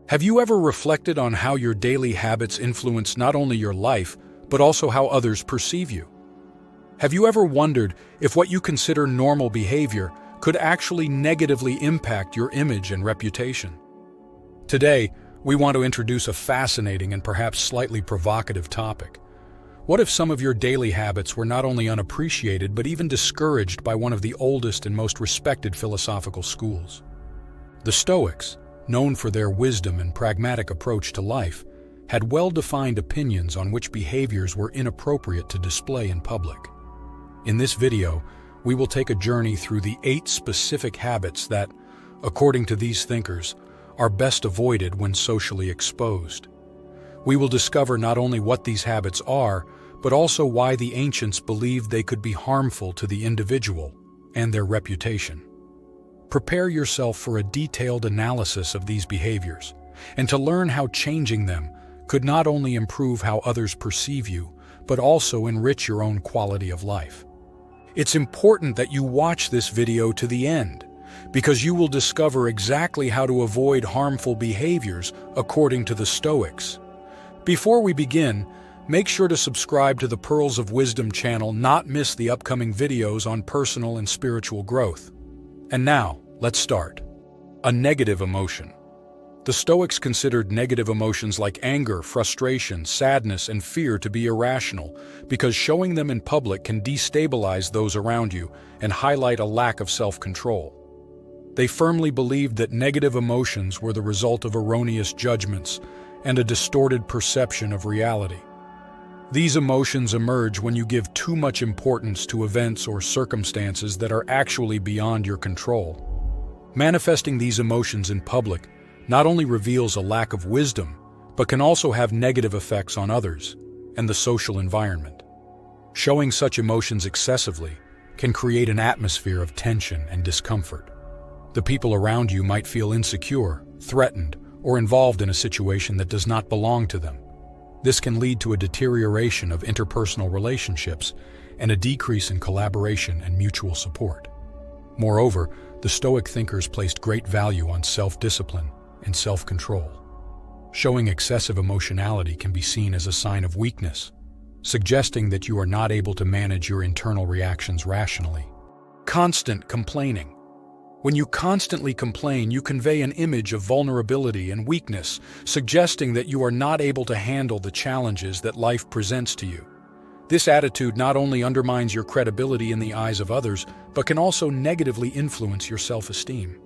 Have you ever reflected on how your daily habits influence not only your life, but also how others perceive you? Have you ever wondered if what you consider normal behavior could actually negatively impact your image and reputation? Today, we want to introduce a fascinating and perhaps slightly provocative topic. What if some of your daily habits were not only unappreciated but even discouraged by one of the oldest and most respected philosophical schools? The Stoics, known for their wisdom and pragmatic approach to life, had well-defined opinions on which behaviors were inappropriate to display in public. In this video, we will take a journey through the 8 specific habits that, according to these thinkers, are best avoided when socially exposed. We will discover not only what these habits are, but also why the ancients believed they could be harmful to the individual and their reputation. Prepare yourself for a detailed analysis of these behaviors, and to learn how changing them could not only improve how others perceive you, but also enrich your own quality of life. It's important that you watch this video to the end, because you will discover exactly how to avoid harmful behaviors according to the Stoics. Before we begin, make sure to subscribe to the Pearls of Wisdom channel, not miss the upcoming videos on personal and spiritual growth. And now, let's start. A negative emotion. The Stoics considered negative emotions like anger, frustration, sadness, and fear to be irrational, because showing them in public can destabilize those around you and highlight a lack of self-control. They firmly believed that negative emotions were the result of erroneous judgments and a distorted perception of reality. These emotions emerge when you give too much importance to events or circumstances that are actually beyond your control. Manifesting these emotions in public not only reveals a lack of wisdom, but can also have negative effects on others and the social environment. Showing such emotions excessively can create an atmosphere of tension and discomfort. The people around you might feel insecure, threatened, or involved in a situation that does not belong to them. This can lead to a deterioration of interpersonal relationships and a decrease in collaboration and mutual support. Moreover, the Stoic thinkers placed great value on self-discipline and self-control. Showing excessive emotionality can be seen as a sign of weakness, suggesting that you are not able to manage your internal reactions rationally. Constant complaining. When you constantly complain, you convey an image of vulnerability and weakness, suggesting that you are not able to handle the challenges that life presents to you. This attitude not only undermines your credibility in the eyes of others, but can also negatively influence your self-esteem.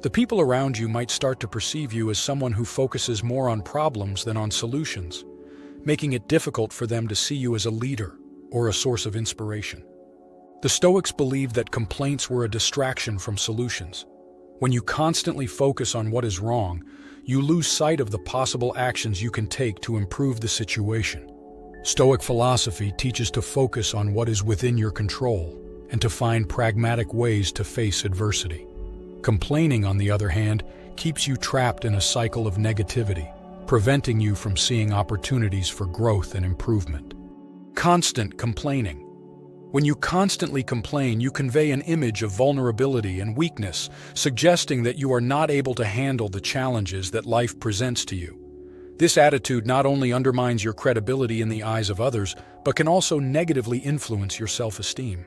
The people around you might start to perceive you as someone who focuses more on problems than on solutions, making it difficult for them to see you as a leader or a source of inspiration. The Stoics believed that complaints were a distraction from solutions. When you constantly focus on what is wrong, you lose sight of the possible actions you can take to improve the situation. Stoic philosophy teaches to focus on what is within your control and to find pragmatic ways to face adversity. Complaining, on the other hand, keeps you trapped in a cycle of negativity, preventing you from seeing opportunities for growth and improvement. Constant complaining. When you constantly complain, you convey an image of vulnerability and weakness, suggesting that you are not able to handle the challenges that life presents to you. This attitude not only undermines your credibility in the eyes of others, but can also negatively influence your self-esteem.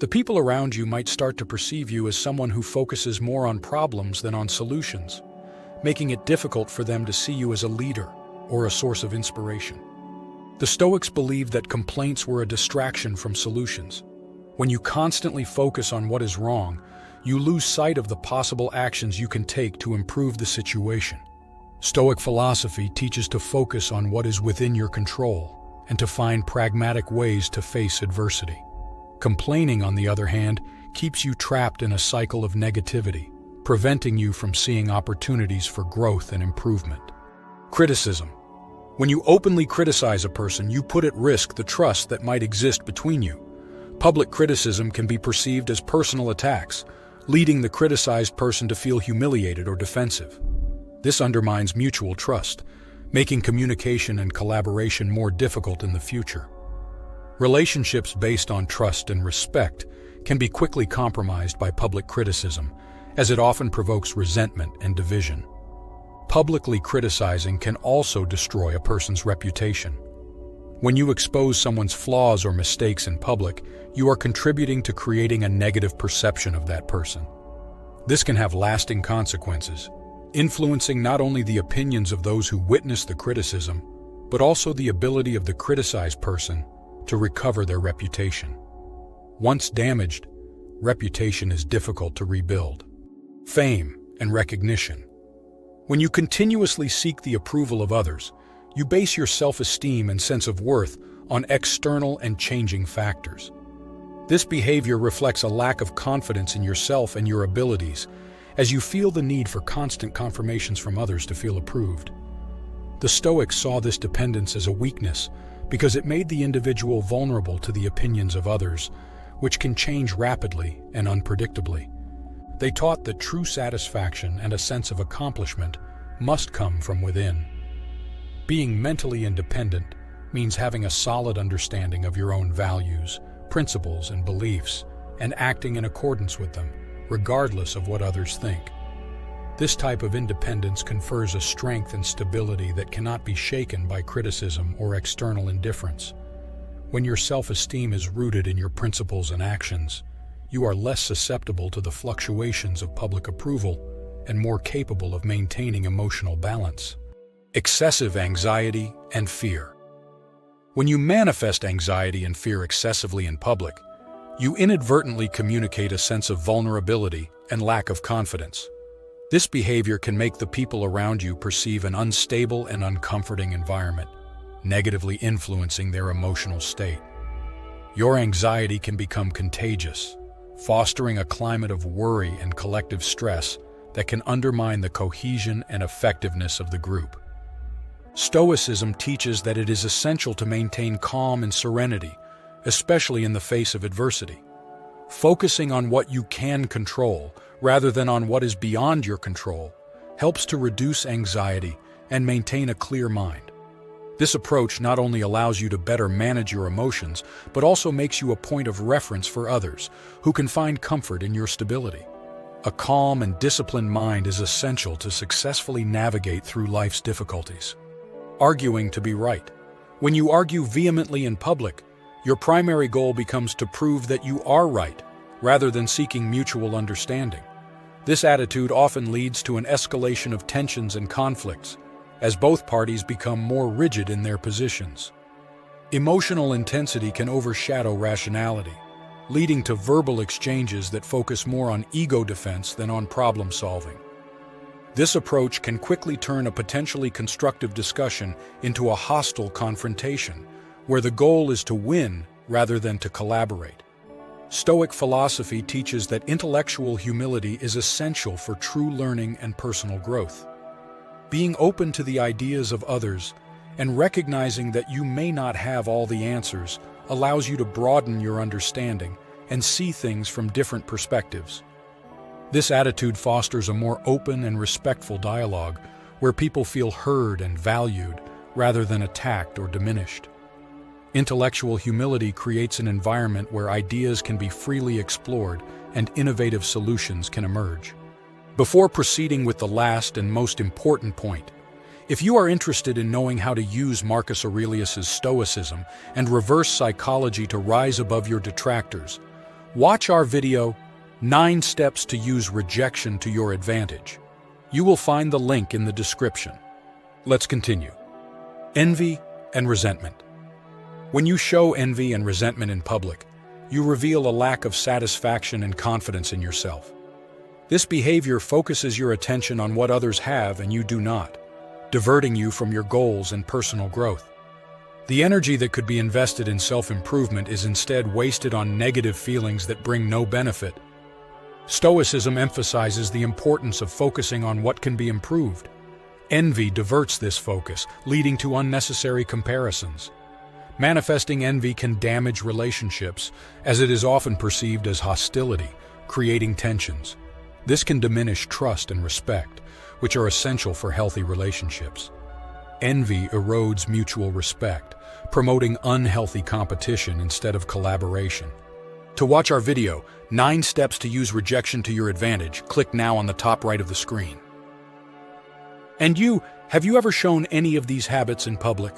The people around you might start to perceive you as someone who focuses more on problems than on solutions, making it difficult for them to see you as a leader or a source of inspiration. The Stoics believed that complaints were a distraction from solutions. When you constantly focus on what is wrong, you lose sight of the possible actions you can take to improve the situation. Stoic philosophy teaches to focus on what is within your control and to find pragmatic ways to face adversity. Complaining, on the other hand, keeps you trapped in a cycle of negativity, preventing you from seeing opportunities for growth and improvement. Criticism. When you openly criticize a person, you put at risk the trust that might exist between you. Public criticism can be perceived as personal attacks, leading the criticized person to feel humiliated or defensive. This undermines mutual trust, making communication and collaboration more difficult in the future. Relationships based on trust and respect can be quickly compromised by public criticism, as it often provokes resentment and division. Publicly criticizing can also destroy a person's reputation. When you expose someone's flaws or mistakes in public, you are contributing to creating a negative perception of that person. This can have lasting consequences, influencing not only the opinions of those who witness the criticism, but also the ability of the criticized person to recover their reputation. Once damaged, reputation is difficult to rebuild. Fame and recognition. When you continuously seek the approval of others, you base your self-esteem and sense of worth on external and changing factors. This behavior reflects a lack of confidence in yourself and your abilities, as you feel the need for constant confirmations from others to feel approved. The Stoics saw this dependence as a weakness because it made the individual vulnerable to the opinions of others, which can change rapidly and unpredictably. They taught that true satisfaction and a sense of accomplishment must come from within. Being mentally independent means having a solid understanding of your own values, principles, and beliefs, and acting in accordance with them, regardless of what others think. This type of independence confers a strength and stability that cannot be shaken by criticism or external indifference. When your self-esteem is rooted in your principles and actions, you are less susceptible to the fluctuations of public approval and more capable of maintaining emotional balance. Excessive anxiety and fear. When you manifest anxiety and fear excessively in public, you inadvertently communicate a sense of vulnerability and lack of confidence. This behavior can make the people around you perceive an unstable and uncomforting environment, negatively influencing their emotional state. Your anxiety can become contagious, fostering a climate of worry and collective stress that can undermine the cohesion and effectiveness of the group. Stoicism teaches that it is essential to maintain calm and serenity, especially in the face of adversity. Focusing on what you can control, rather than on what is beyond your control, helps to reduce anxiety and maintain a clear mind. This approach not only allows you to better manage your emotions, but also makes you a point of reference for others who can find comfort in your stability. A calm and disciplined mind is essential to successfully navigate through life's difficulties. Arguing to be right. When you argue vehemently in public, your primary goal becomes to prove that you are right, rather than seeking mutual understanding. This attitude often leads to an escalation of tensions and conflicts, as both parties become more rigid in their positions. Emotional intensity can overshadow rationality, leading to verbal exchanges that focus more on ego defense than on problem solving. This approach can quickly turn a potentially constructive discussion into a hostile confrontation, where the goal is to win rather than to collaborate. Stoic philosophy teaches that intellectual humility is essential for true learning and personal growth. Being open to the ideas of others and recognizing that you may not have all the answers allows you to broaden your understanding and see things from different perspectives. This attitude fosters a more open and respectful dialogue where people feel heard and valued rather than attacked or diminished. Intellectual humility creates an environment where ideas can be freely explored and innovative solutions can emerge. Before proceeding with the last and most important point, if you are interested in knowing how to use Marcus Aurelius's Stoicism and reverse psychology to rise above your detractors, watch our video, 9 Steps to Use Rejection to Your Advantage. You will find the link in the description. Let's continue. Envy and resentment. When you show envy and resentment in public, you reveal a lack of satisfaction and confidence in yourself. This behavior focuses your attention on what others have and you do not, diverting you from your goals and personal growth. The energy that could be invested in self-improvement is instead wasted on negative feelings that bring no benefit. Stoicism emphasizes the importance of focusing on what can be improved. Envy diverts this focus, leading to unnecessary comparisons. Manifesting envy can damage relationships, as it is often perceived as hostility, creating tensions. This can diminish trust and respect, which are essential for healthy relationships. Envy erodes mutual respect, promoting unhealthy competition instead of collaboration. To watch our video, 9 Steps to Use Rejection to Your Advantage, click now on the top right of the screen. And you, have you ever shown any of these habits in public?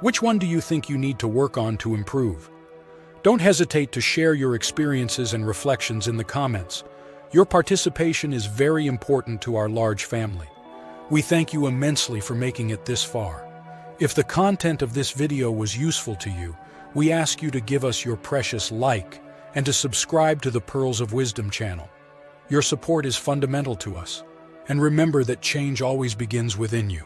Which one do you think you need to work on to improve? Don't hesitate to share your experiences and reflections in the comments. Your participation is very important to our large family. We thank you immensely for making it this far. If the content of this video was useful to you, we ask you to give us your precious like and to subscribe to the Pearls of Wisdom channel. Your support is fundamental to us. And remember that change always begins within you.